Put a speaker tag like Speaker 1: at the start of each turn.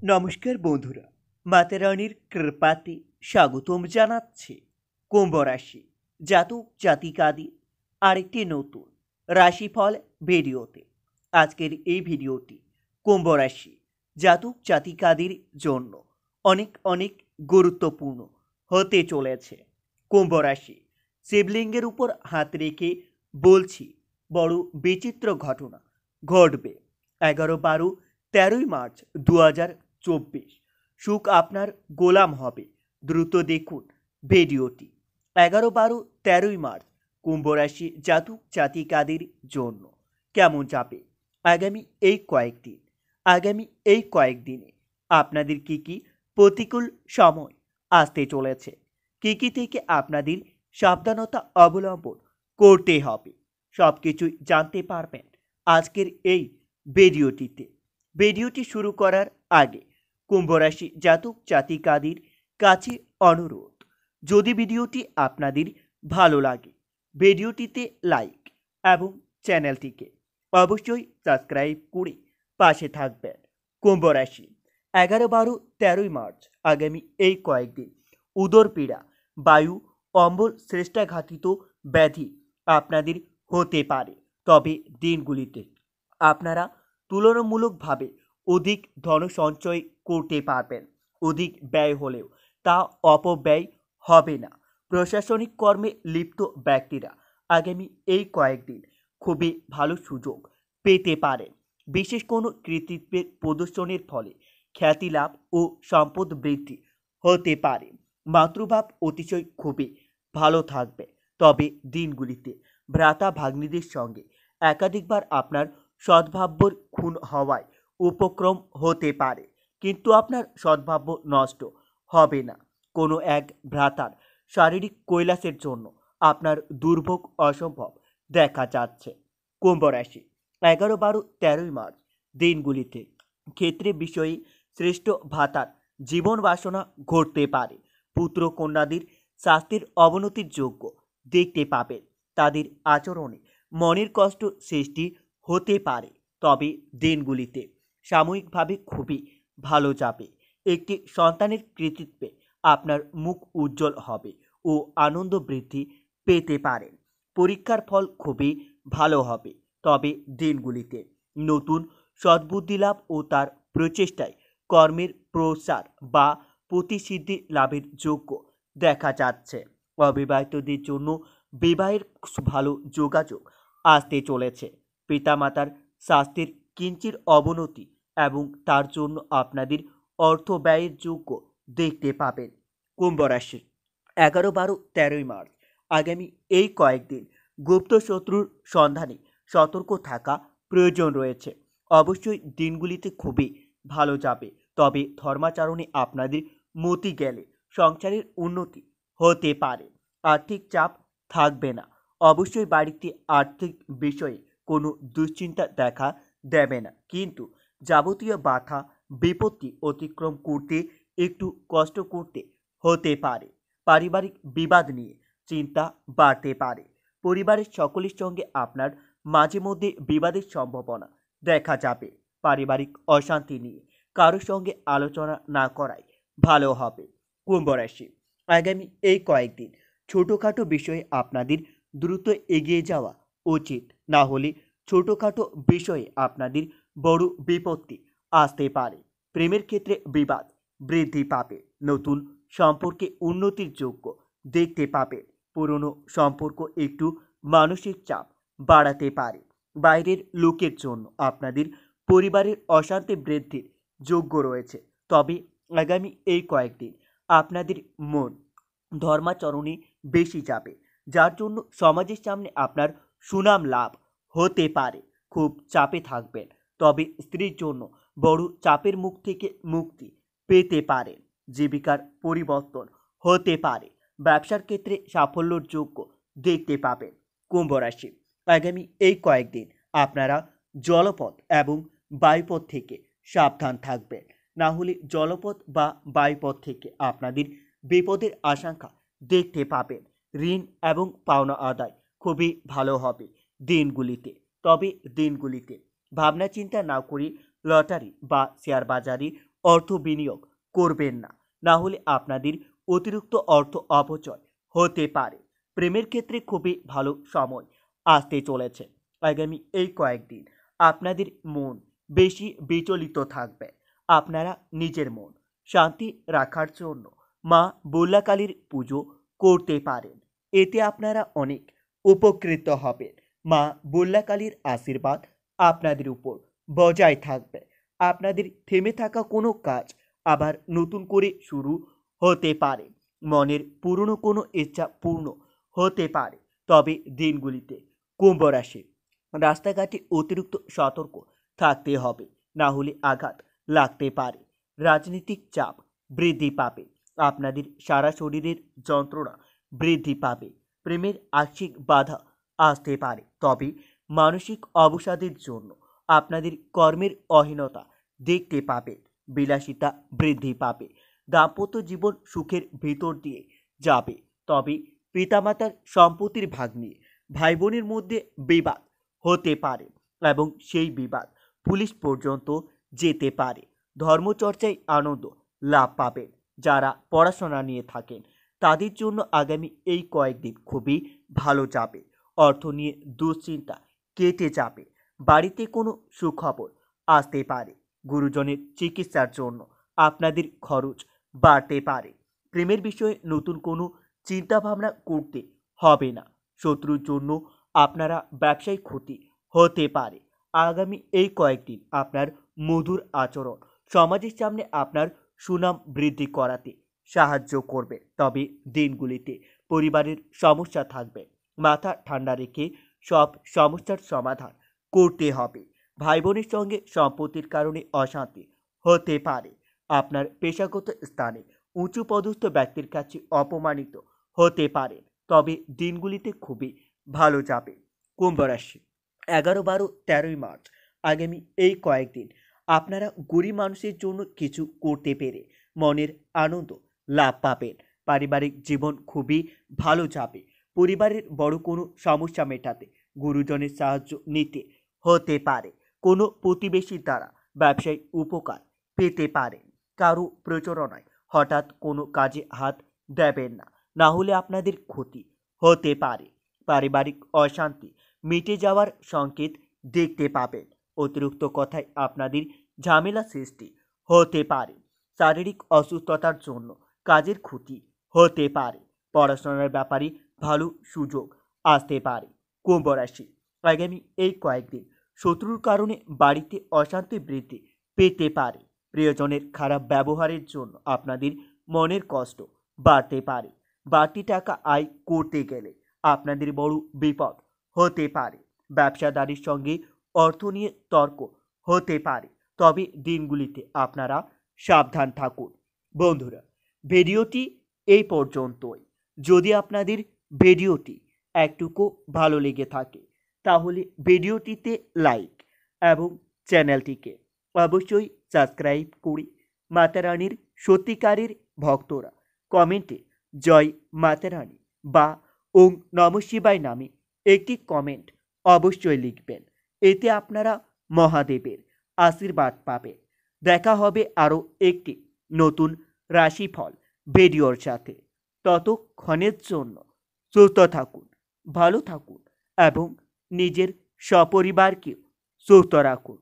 Speaker 1: নমস্কার বন্ধুরা, মাতা রানীর কৃপাতে স্বাগতম জানাচ্ছি কুম্ভ রাশি জাতক জাতিকাদের আরেকটি নতুন রাশিফল ভিডিওতে। আজকের এই ভিডিওটি কুম্ভ রাশি জাতক জাতিকাদের জন্য অনেক অনেক গুরুত্বপূর্ণ হতে চলেছে। কুম্ভ রাশি শিবলিঙ্গের উপর হাত রেখে বলছি, বড় বিচিত্র ঘটনা ঘটবে 11-12-13 মার্চ 2024। সুখ আপনার গোলাম হবে। দ্রুত দেখুন ভিডিওটি। 11-12-13 মার্চ কুম্ভ রাশি জাতক জাতিকাদের জন্য কেমন যাবে আগামী এই কয়েকদিনে আপনাদের কি প্রতিকূল সময় আসতে চলেছে, কি থেকে আপনাদের সাবধানতা অবলম্বন করতে হবে, সব কিছুই জানতে পারবেন আজকের এই ভিডিওটিতে। ভিডিওটি শুরু করার আগে কুম্ভ রাশি জাতক জাতিকাদের কাছে অনুরোধ, যদি ভিডিওটি আপনাদের ভালো লাগে ভিডিওটিতে লাইক এবং চ্যানেলটিকে অবশ্যই সাবস্ক্রাইব করে পাশে থাকবেন। কুম্ভ রাশি 11-12-13 মার্চ আগামী এই কয়েকদিন উদর পীড়া, বায়ু অম্বল শ্রেষ্ঠাঘাতিত ব্যাধি আপনাদের হতে পারে। তবে দিনগুলিতে আপনারা তুলনামূলকভাবে অধিক ধন সঞ্চয় করতে পারবেন। অধিক ব্যয় হলেও তা অপব্যয় হবে না। প্রশাসনিক কর্মে লিপ্ত ব্যক্তিরা আগামী এই কয়েকদিন খুবই ভালো সুযোগ পেতে পারেন। বিশেষ কোনো কৃতিত্বের প্রদর্শনের ফলে খ্যাতি লাভ ও সম্পদ বৃদ্ধি হতে পারে। মাতৃভাব অতিশয় খুবই ভালো থাকবে। তবে দিনগুলিতে ভ্রাতা ভাগ্নিদের সঙ্গে একাধিকবার আপনার সদ্ভাব্যর খুন হওয়ায় উপক্রম হতে পারে, কিন্তু আপনার সদ্ভাব্য নষ্ট হবে না। কোনো এক ভ্রাতার শারীরিক কৈলাসের জন্য আপনার দুর্ভোগ অসম্ভব দেখা যাচ্ছে। কুম্ভ রাশি 11-12-13 মার্চ দিনগুলিতে ক্ষেত্রে বিষয়ে শ্রেষ্ঠ ভ্রাতার জীবন বাসনা ঘটতে পারে। পুত্র কন্যাদের স্বাস্থ্যের অবনতির যোগ্য দেখতে পাবেন। তাদের আচরণে মনের কষ্ট সৃষ্টি হতে পারে। তবে দিনগুলিতে সাময়িকভাবে খুবই ভালো যাবে। একটি সন্তানের কৃতিত্বে আপনার মুখ উজ্জ্বল হবে ও আনন্দ বৃদ্ধি পেতে পারেন। পরীক্ষার ফল খুবই ভালো হবে। তবে দিনগুলিতে নতুন সদ্বুদ্ধি লাভ ও তার প্রচেষ্টায় কর্মের প্রসার বা প্রতিসিদ্ধি লাভের যোগ্য দেখা যাচ্ছে। অবিবাহিতদের জন্য বিবাহের ভালো যোগাযোগ আসতে চলেছে। পিতামাতার স্বাস্থ্যের কিঞ্চিত অবনতি এবং তার জন্য আপনাদের অর্থ ব্যয়ের যোগ্য দেখতে পাবেন। কুম্ভ রাশি 11-12-13 মার্চ আগামী এই কয়েকদিন গুপ্ত শত্রুর সন্ধানে সতর্ক থাকা প্রয়োজন রয়েছে। অবশ্যই দিনগুলিতে খুবই ভালো যাবে। তবে ধর্মাচরণে আপনাদের মতি গেলে সংসারের উন্নতি হতে পারে। আর্থিক চাপ থাকবে না। অবশ্যই বাড়িতে আর্থিক বিষয়ে কোনো দুশ্চিন্তা দেখা দেবে না, কিন্তু যাবতীয় বাধা বিপত্তি অতিক্রম করতে একটু কষ্ট করতে হতে পারে। পারিবারিক বিবাদ নিয়ে চিন্তা বাড়তে পারে। পরিবারের সকলের সঙ্গে আপনার মাঝে মধ্যে বিবাদের সম্ভাবনা দেখা যাবে। পারিবারিক অশান্তি নিয়ে কারোর সঙ্গে আলোচনা না করাই ভালো হবে। কুম্ভ রাশি আগামী এই কয়েকদিন ছোটোখাটো বিষয়ে আপনাদের দ্রুত এগিয়ে যাওয়া উচিত, না হলে ছোটোখাটো বিষয়ে আপনাদের বড় বিপত্তি আসতে পারে। প্রেমের ক্ষেত্রে বিবাদ বৃদ্ধি পাবে। নতুন সম্পর্কে উন্নতির যোগ্য দেখতে পাবে। পুরনো সম্পর্ক একটু মানসিক চাপ বাড়াতে পারে। বাইরের লোকের জন্য আপনাদের পরিবারের অশান্তি বৃদ্ধির যোগ্য রয়েছে। তবে আগামী এই কয়েকদিন আপনাদের মন ধর্মাচরণে বেশি যাবে, যার জন্য সমাজের সামনে আপনার সুনাম লাভ হতে পারে। খুব চাপে থাকবেন। তবে স্ত্রীর জন্য বড় চাপের মুখ থেকে মুক্তি পেতে পারেন। জীবিকার পরিবর্তন হতে পারে। ব্যবসার ক্ষেত্রে সাফল্যের যোগ্য দেখতে পাবেন। কুম্ভ রাশি আগামী এই কয়েকদিন আপনারা জলপথ এবং বায়ুপথ থেকে সাবধান থাকবেন, না হলে জলপথ বা বায়ুপথ থেকে আপনাদের বিপদের আশঙ্কা দেখতে পাবেন। ঋণ এবং পাওনা আদায় খুবই ভালো হবে দিনগুলিতে। তবে দিনগুলিতে ভাবনা চিন্তা না করে লটারি বা শেয়ার বাজারে অর্থ বিনিয়োগ করবেন না, না হলে আপনাদের অতিরিক্ত অর্থ অপচয় হতে পারে। প্রেমের ক্ষেত্রে খুবই ভালো সময় আসতে চলেছে। আগামী এই কয়েকদিন আপনাদের মন বেশি বিচলিত থাকবে। আপনারা নিজের মন শান্তি রাখার জন্য মা বল্লাকালীর পুজো করতে পারেন। এতে আপনারা অনেক উপকৃত হবেন। মা বল্লাকালীর আশীর্বাদ আপনাদের উপর বজায় থাকবে। আপনাদের থেমে থাকা কোনো কাজ আবার নতুন করে শুরু হতে পারে। মনের পুরনো কোনো ইচ্ছা পূর্ণ হতে পারে। তবে দিনগুলিতে কুম্ভ রাশি, রাস্তাঘাটে অতিরিক্ত সতর্ক থাকতে হবে, না হলে আঘাত লাগতে পারে। রাজনৈতিক চাপ বৃদ্ধি পাবে। আপনাদের সারা শরীরের যন্ত্রণা বৃদ্ধি পাবে। প্রেমের আংশিক বাধা আসতে পারে, তবে মানসিক অবসাদের জন্য আপনাদের কর্মের অহীনতা দেখতে পাবেন। বিলাসিতা বৃদ্ধি পাবে। দাম্পত্য জীবন সুখের ভিতর দিয়ে যাবে, তবে পিতামাতার সম্পত্তির ভাগ নিয়ে ভাই বোনের মধ্যে বিবাদ হতে পারে এবং সেই বিবাদ পুলিশ পর্যন্ত যেতে পারে। ধর্মচর্চায় আনন্দ লাভ পাবেন। যারা পড়াশোনা নিয়ে থাকেন তাদের জন্য আগামী এই কয়েকদিন খুবই ভালো যাবে। অর্থ নিয়ে দুশ্চিন্তা কেটে যাবে। বাড়িতে কোনো সুখবর আসতে পারে। গুরুজনের চিকিৎসার জন্য আপনাদের খরচ বাড়তে পারে। প্রেমের বিষয়ে নতুন কোনো চিন্তাভাবনা করতে হবে না। শত্রুর জন্য আপনারা ব্যবসায়িক ক্ষতি হতে পারে। আগামী এই কয়েকদিন আপনার মধুর আচরণ সমাজের সামনে আপনার সুনাম বৃদ্ধি করাতে সাহায্য করবে। তবে দিনগুলিতে পরিবারের সমস্যা থাকবে। মাথা ঠান্ডা রেখে সব সমস্যার সমাধান করতে হবে। ভাই বোনের সঙ্গে সম্পত্তির কারণে অশান্তি হতে পারে। আপনার পেশাগত স্থানে উঁচু পদস্থ ব্যক্তির কাছে অপমানিত হতে পারে। তবে দিনগুলিতে খুবই ভালো যাবে। কুম্ভ রাশি, 11, 12, 13 মার্চ আগামী এই কয়েকদিন আপনারা গরিব মানুষের জন্য কিছু করতে পেরে মনের আনন্দ লাভ পাবেন। পারিবারিক জীবন খুবই ভালো যাবে। পরিবারের বড় কোনো সমস্যা মেটাতে গুরুজনের সাহায্য নিতে হতে পারে। কোনো প্রতিবেশীর দ্বারা ব্যবসায়িক উপকার পেতে পারেন। কারো প্রচারণায় হঠাৎ কোনো কাজে হাত দেবেন না, না হলে আপনাদের ক্ষতি হতে পারে। পারিবারিক অশান্তি মিটে যাওয়ার সংকেত দেখতে পাবেন। অতিরিক্ত কথায় আপনাদের ঝামেলা সৃষ্টি হতে পারে। শারীরিক অসুস্থতার জন্য কাজের ক্ষতি হতে পারে। পড়াশোনার ব্যাপারে ভালো সুযোগ আসতে পারে। কুম্ভ রাশি, আগামী এই কয়েকদিন শত্রুর কারণে বাড়িতে অশান্তি বৃদ্ধি পেতে পারে। প্রিয়জনের খারাপ ব্যবহারের জন্য আপনাদের মনের কষ্ট বাড়তে পারে। বাড়তি টাকা আয় করতে গেলে আপনাদের বড় বিপদ হতে পারে। ব্যবসাদারির সঙ্গে অর্থ নিয়ে তর্ক হতে পারে। তবে দিনগুলিতে আপনারা সাবধান থাকুন। বন্ধুরা, ভিডিওটি এই পর্যন্তই। যদি আপনাদের ভিডিওটি একটুকু ভালো লেগে থাকে তাহলে ভিডিওটিতে লাইক এবং চ্যানেলটিকে অবশ্যই সাবস্ক্রাইব করে মাতা রানীর সত্যিকারের ভক্তরা কমেন্টে জয় মাতা রানী বা ওং নমঃ শিবায় নামে একটি কমেন্ট অবশ্যই লিখবেন। এতে আপনারা মহাদেবের আশীর্বাদ পাবেন। দেখা হবে আরও একটি নতুন রাশিফল ভিডিওর সাথে। ততক্ষণের জন্য সুস্থ থাকুন, ভালো থাকুন এবং নিজের সপরিবারকে সুস্থ রাখুন।